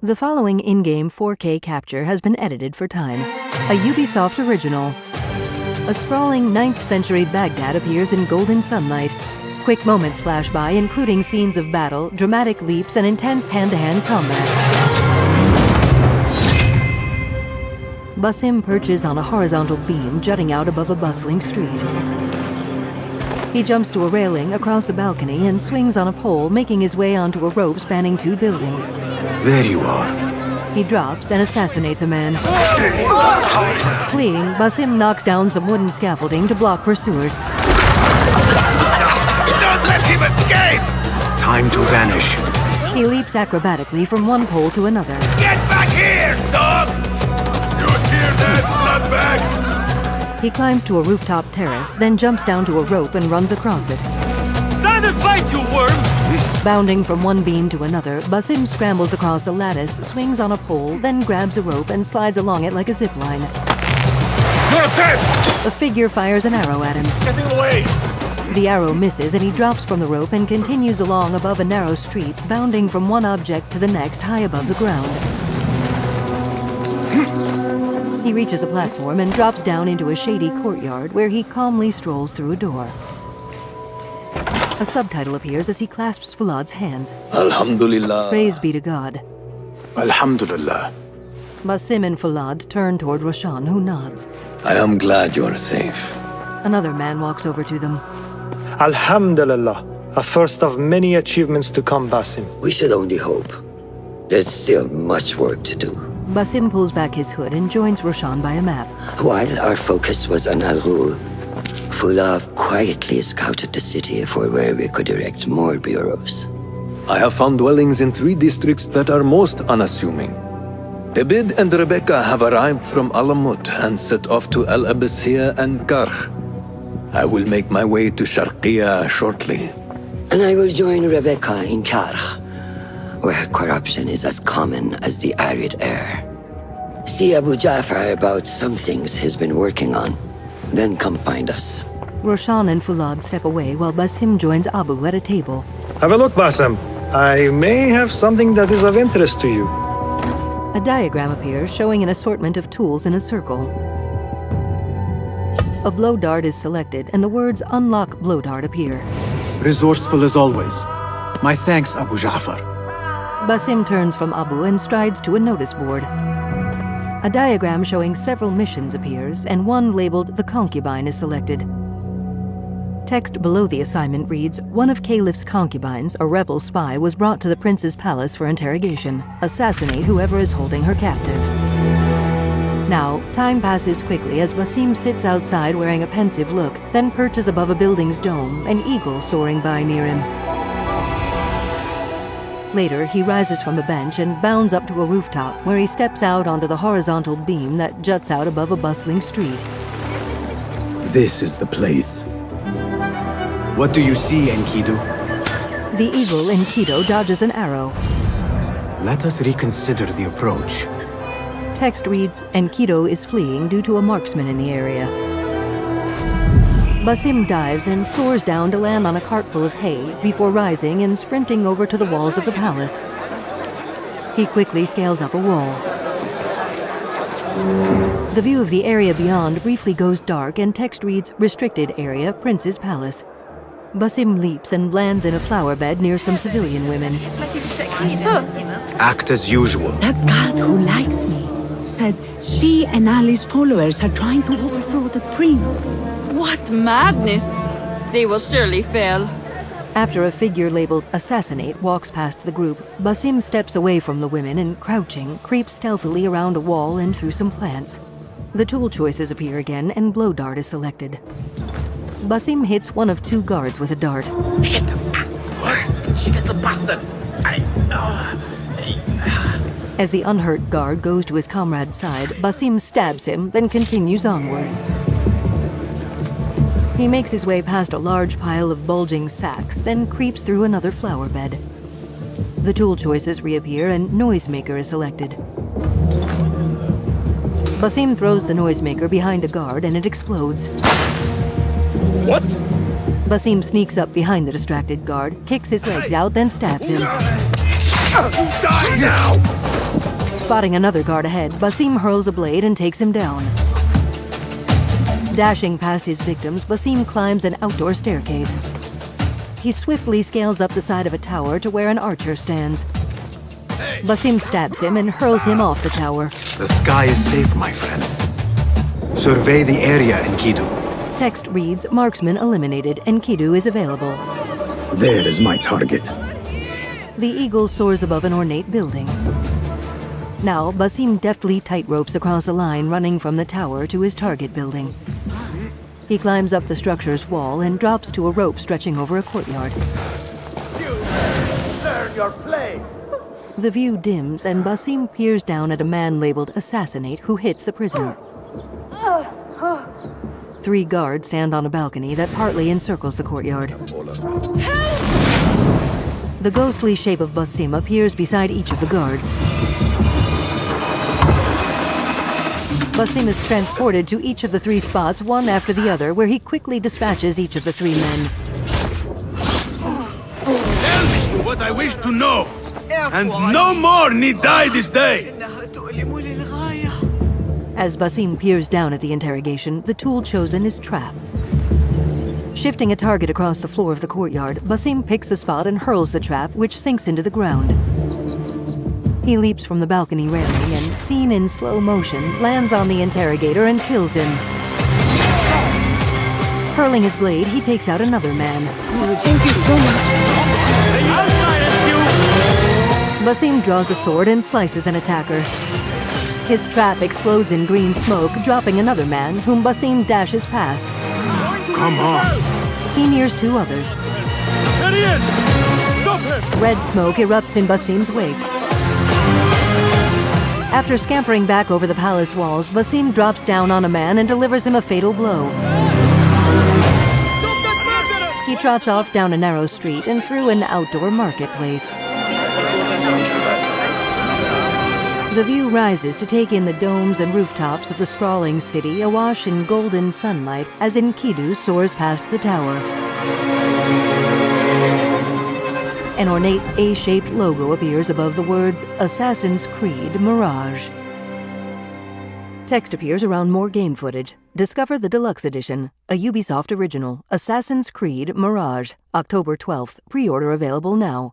The following in-game 4K capture has been edited for time. A Ubisoft original. A sprawling 9th century Baghdad appears in golden sunlight. Quick moments flash by, including scenes of battle, dramatic leaps, and intense hand-to-hand combat. Basim perches on a horizontal beam jutting out above a bustling street. He jumps to a railing across a balcony and swings on a pole, making his way onto a rope spanning 2 buildings. There you are. He drops and assassinates a man. Fleeing, Basim knocks down some wooden scaffolding to block pursuers. Don't let him escape! Time to vanish. He leaps acrobatically from one pole to another. Get back here, dog! You hear that, nutbag? He climbs to a rooftop terrace, then jumps down to a rope and runs across it. Stand and fight, you worm! Bounding from one beam to another, Basim scrambles across a lattice, swings on a pole, then grabs a rope and slides along it like a zip line. You're dead! A figure fires an arrow at him. Getting away! The arrow misses and he drops from the rope and continues along above a narrow street, bounding from one object to the next high above the ground. He reaches a platform and drops down into a shady courtyard where he calmly strolls through a door. A subtitle appears as he clasps Fulad's hands. Alhamdulillah. Praise be to God. Alhamdulillah. Basim and Fulad turn toward Roshan, who nods. I am glad you are safe. Another man walks over to them. Alhamdulillah, a first of many achievements to come, Basim. We should only hope. There's still much work to do. Basim pulls back his hood and joins Roshan by a map. While our focus was on Al Ghul, Fulav quietly scouted the city for where we could erect more bureaus. I have found dwellings in 3 districts that are most unassuming. Abid and Rebecca have arrived from Alamut and set off to Al Abbasiyah and Karh. I will make my way to Sharqiya shortly. And I will join Rebecca in Karh, where corruption is as common as the arid air. See Abu Ja'far about some things he's been working on. Then come find us. Roshan and Fulad step away while Basim joins Abu at a table. Have a look, Basim. I may have something that is of interest to you. A diagram appears showing an assortment of tools in a circle. A blow dart is selected and the words "Unlock blow dart" appear. Resourceful as always. My thanks, Abu Ja'far. Basim turns from Abu and strides to a notice board. A diagram showing several missions appears, and one labeled "The Concubine" is selected. Text below the assignment reads, "One of Caliph's concubines, a rebel spy, was brought to the prince's palace for interrogation. Assassinate whoever is holding her captive." Now, time passes quickly as Basim sits outside wearing a pensive look, then perches above a building's dome, an eagle soaring by near him. Later, he rises from a bench and bounds up to a rooftop, where he steps out onto the horizontal beam that juts out above a bustling street. This is the place. What do you see, Enkidu? The eagle in Keto dodges an arrow. Let us reconsider the approach. Text reads, "Enkidu is fleeing due to a marksman in the area." Basim dives and soars down to land on a cart full of hay before rising and sprinting over to the walls of the palace. He quickly scales up a wall. The view of the area beyond briefly goes dark and text reads, "Restricted area, Prince's Palace." Basim leaps and lands in a flower bed near some civilian women. Act as usual. That guard who likes me said she and Ali's followers are trying to overthrow the prince. What madness! They will surely fail. After a figure labeled "Assassinate" walks past the group, Basim steps away from the women and, crouching, creeps stealthily around a wall and through some plants. The tool choices appear again and blow dart is selected. Basim hits one of 2 guards with a dart. Hit them! What? She got the bastards! As the unhurt guard goes to his comrade's side, Basim stabs him, then continues onward. He makes his way past a large pile of bulging sacks, then creeps through another flower bed. The tool choices reappear and noisemaker is selected. Basim throws the noisemaker behind a guard and it explodes. What? Basim sneaks up behind the distracted guard, kicks his legs out, then stabs him. Die now! Spotting another guard ahead, Basim hurls a blade and takes him down. Dashing past his victims, Basim climbs an outdoor staircase. He swiftly scales up the side of a tower to where an archer stands. Basim stabs him and hurls him off the tower. The sky is safe, my friend. Survey the area, Enkidu. Text reads, "Marksman eliminated. Enkidu is available." There is my target. The eagle soars above an ornate building. Now, Basim deftly tightropes across a line running from the tower to his target building. He climbs up the structure's wall and drops to a rope stretching over a courtyard. Learn your play! The view dims and Basim peers down at a man labeled Assassinate who hits the prisoner. 3 guards stand on a balcony that partly encircles the courtyard. The ghostly shape of Basim appears beside each of the guards. Basim is transported to each of the 3 spots, one after the other, where he quickly dispatches each of the 3 men. Tell me what I wish to know, and no more need die this day! As Basim peers down at the interrogation, the tool chosen is trap. Shifting a target across the floor of the courtyard, Basim picks the spot and hurls the trap, which sinks into the ground. He leaps from the balcony railing and, seen in slow motion, lands on the interrogator and kills him. Hurling his blade, he takes out another man. Thank you so much. Basim draws a sword and slices an attacker. His trap explodes in green smoke, dropping another man, whom Basim dashes past. Come on! He nears 2 others. There he is! Stop him! Red smoke erupts in Basim's wake. After scampering back over the palace walls, Basim drops down on a man and delivers him a fatal blow. He trots off down a narrow street and through an outdoor marketplace. The view rises to take in the domes and rooftops of the sprawling city awash in golden sunlight as Enkidu soars past the tower. An ornate A-shaped logo appears above the words Assassin's Creed Mirage. Text appears around more game footage. Discover the Deluxe Edition, a Ubisoft original, Assassin's Creed Mirage, October 12th. Pre-order available now.